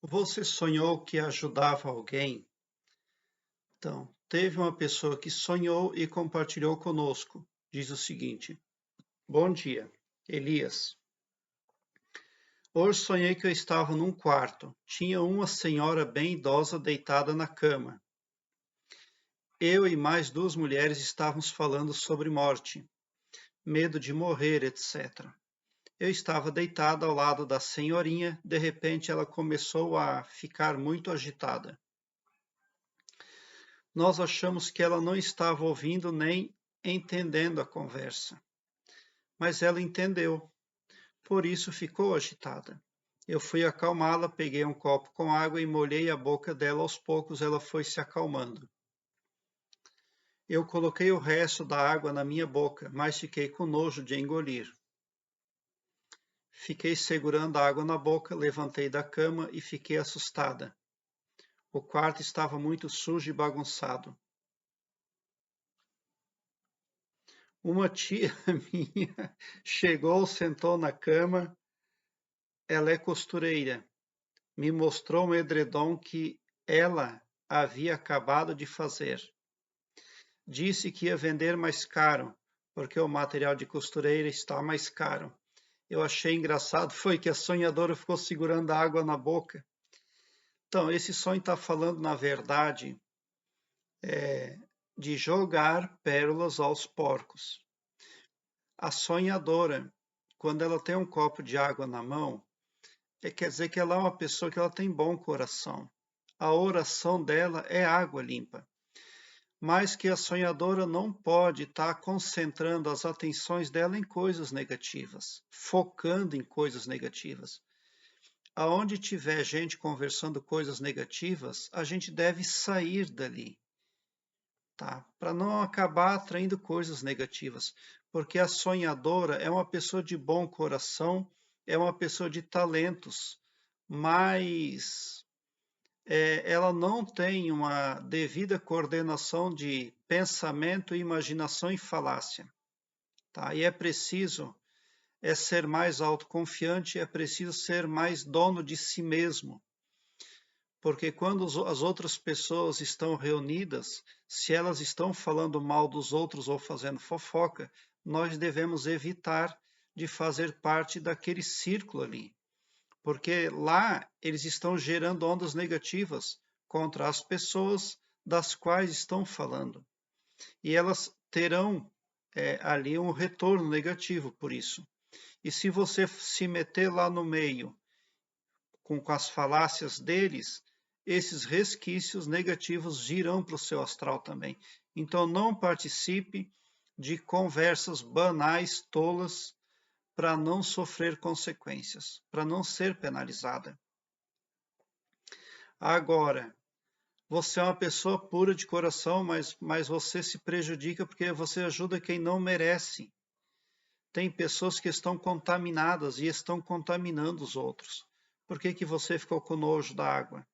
Você sonhou que ajudava alguém? Então, teve uma pessoa que sonhou e compartilhou conosco. Diz o seguinte: Bom dia, Elias. Hoje sonhei que eu estava num quarto. Tinha uma senhora bem idosa deitada na cama. Eu e mais duas mulheres estávamos falando sobre morte, medo de morrer, etc. Eu estava deitada ao lado da senhorinha. De repente, ela começou a ficar muito agitada. Nós achamos que ela não estava ouvindo nem entendendo a conversa, mas ela entendeu, por isso ficou agitada. Eu fui acalmá-la, peguei um copo com água e molhei a boca dela aos poucos, ela foi se acalmando. Eu coloquei o resto da água na minha boca, mas fiquei com nojo de engolir. Fiquei segurando a água na boca, levantei da cama e fiquei assustada. O quarto estava muito sujo e bagunçado. Uma tia minha chegou, sentou na cama. Ela é costureira. Me mostrou um edredom que ela havia acabado de fazer. Disse que ia vender mais caro, porque o material de costureira está mais caro. Eu achei engraçado foi que a sonhadora ficou segurando a água na boca. Então, esse sonho está falando, na verdade, de jogar pérolas aos porcos. A sonhadora, quando ela tem um copo de água na mão, quer dizer que ela é uma pessoa que ela tem bom coração. A oração dela é água limpa. Mas que a sonhadora não pode estar concentrando as atenções dela em coisas negativas, focando em coisas negativas. Aonde tiver gente conversando coisas negativas, a gente deve sair dali, tá? Para não acabar atraindo coisas negativas, porque a sonhadora é uma pessoa de bom coração, é uma pessoa de talentos, mas ela não tem uma devida coordenação de pensamento, imaginação e falácia, tá? E é preciso ser mais autoconfiante, é preciso ser mais dono de si mesmo, porque quando as outras pessoas estão reunidas, se elas estão falando mal dos outros ou fazendo fofoca, nós devemos evitar de fazer parte daquele círculo ali, porque lá eles estão gerando ondas negativas contra as pessoas das quais estão falando. E elas terão ali um retorno negativo por isso. E se você se meter lá no meio com as falácias deles, esses resquícios negativos virão para o seu astral também. Então não participe de conversas banais, tolas, para não sofrer consequências, para não ser penalizada. Agora, você é uma pessoa pura de coração, mas você se prejudica porque você ajuda quem não merece. Tem pessoas que estão contaminadas e estão contaminando os outros. Por que que você ficou com nojo da água?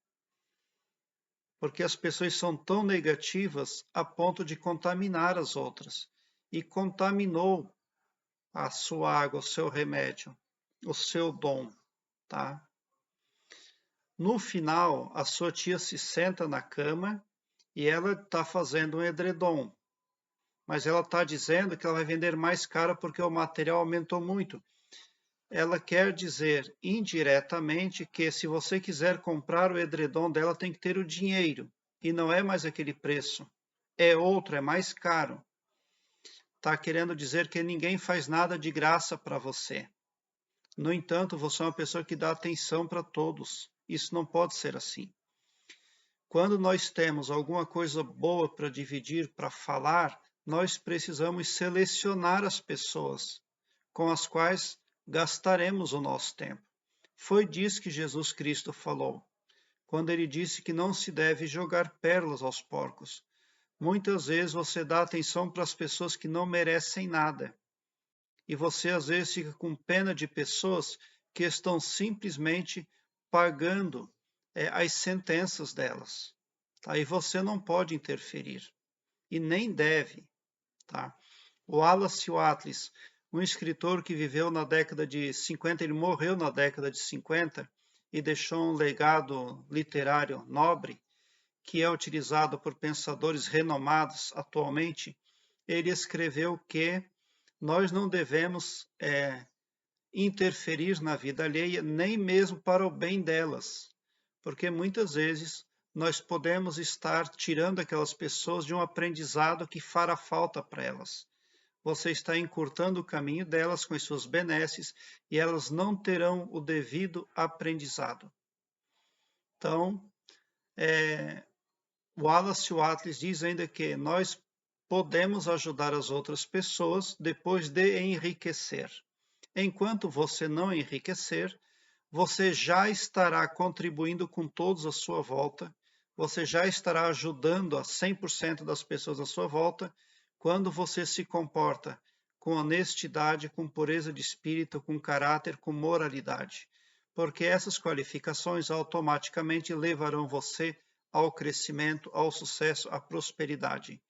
Porque as pessoas são tão negativas a ponto de contaminar as outras. E contaminou a sua água, o seu remédio, o seu dom, tá? No final, a sua tia se senta na cama e ela está fazendo um edredom, mas ela está dizendo que ela vai vender mais caro porque o material aumentou muito. Ela quer dizer indiretamente que se você quiser comprar o edredom dela, tem que ter o dinheiro, e não é mais aquele preço, é outro, é mais caro. Está querendo dizer que ninguém faz nada de graça para você. No entanto, você é uma pessoa que dá atenção para todos. Isso não pode ser assim. Quando nós temos alguma coisa boa para dividir, para falar, nós precisamos selecionar as pessoas com as quais gastaremos o nosso tempo. Foi disso que Jesus Cristo falou, quando ele disse que não se deve jogar pérolas aos porcos. Muitas vezes você dá atenção para as pessoas que não merecem nada. E você às vezes fica com pena de pessoas que estão simplesmente pagando as sentenças delas. Tá? E você não pode interferir. E nem deve. Tá? O Wallace Wattles, um escritor que viveu na década de 50, ele morreu na década de 50, e deixou um legado literário nobre, que é utilizado por pensadores renomados atualmente, ele escreveu que nós não devemos interferir na vida alheia, nem mesmo para o bem delas, porque muitas vezes nós podemos estar tirando aquelas pessoas de um aprendizado que fará falta para elas. Você está encurtando o caminho delas com as suas benesses e elas não terão o devido aprendizado. Então, Wallace Wattles diz ainda que nós podemos ajudar as outras pessoas depois de enriquecer. Enquanto você não enriquecer, você já estará contribuindo com todos à sua volta, você já estará ajudando a 100% das pessoas à sua volta, quando você se comporta com honestidade, com pureza de espírito, com caráter, com moralidade. Porque essas qualificações automaticamente levarão você ao crescimento, ao sucesso, à prosperidade.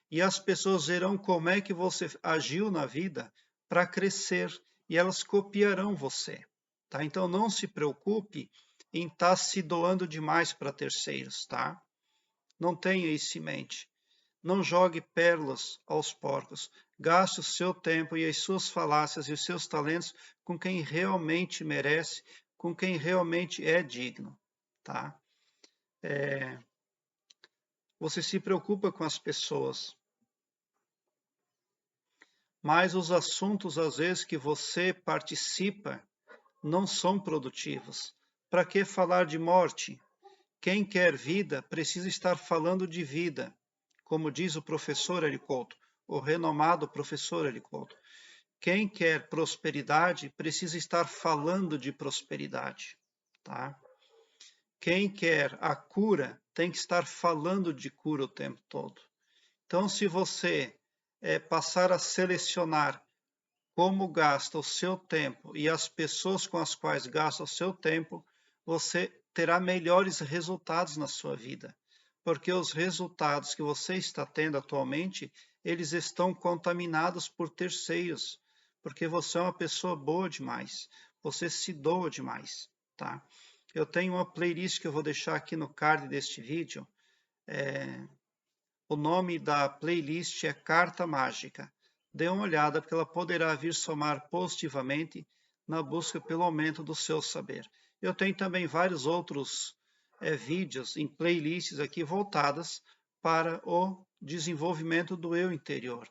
E as pessoas verão como é que você agiu na vida para crescer e elas copiarão você. Tá? Então não se preocupe em estar se doando demais para terceiros. Tá? Não tenha isso em mente. Não jogue pérolas aos porcos. Gaste o seu tempo e as suas falácias e os seus talentos com quem realmente merece, com quem realmente é digno. Tá? Você se preocupa com as pessoas, mas os assuntos, às vezes, que você participa não são produtivos. Para que falar de morte? Quem quer vida precisa estar falando de vida, como diz o professor Helicoto, o renomado professor Helicoto. Quem quer prosperidade precisa estar falando de prosperidade. Tá? Quem quer a cura tem que estar falando de cura o tempo todo. Então, se você passar a selecionar como gasta o seu tempo e as pessoas com as quais gasta o seu tempo, você terá melhores resultados na sua vida. Porque os resultados que você está tendo atualmente, eles estão contaminados por terceiros. Porque você é uma pessoa boa demais. Você se doa demais. Tá? Eu tenho uma playlist que eu vou deixar aqui no card deste vídeo. O nome da playlist é Carta Mágica. Dê uma olhada, porque ela poderá vir somar positivamente na busca pelo aumento do seu saber. Eu tenho também vários outros vídeos em playlists aqui voltadas para o desenvolvimento do eu interior,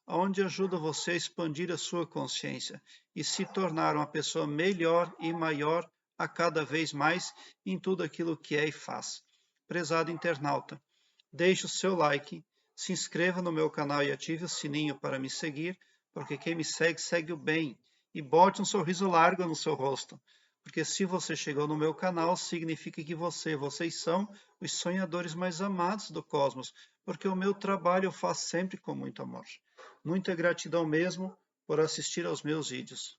onde ajuda você a expandir a sua consciência e se tornar uma pessoa melhor e maior a cada vez mais em tudo aquilo que é e faz. Prezado internauta, deixe o seu like, se inscreva no meu canal e ative o sininho para me seguir, porque quem me segue, segue o bem. E bote um sorriso largo no seu rosto, porque se você chegou no meu canal, significa que vocês são os sonhadores mais amados do cosmos, porque o meu trabalho eu faço sempre com muito amor. Muita gratidão mesmo por assistir aos meus vídeos.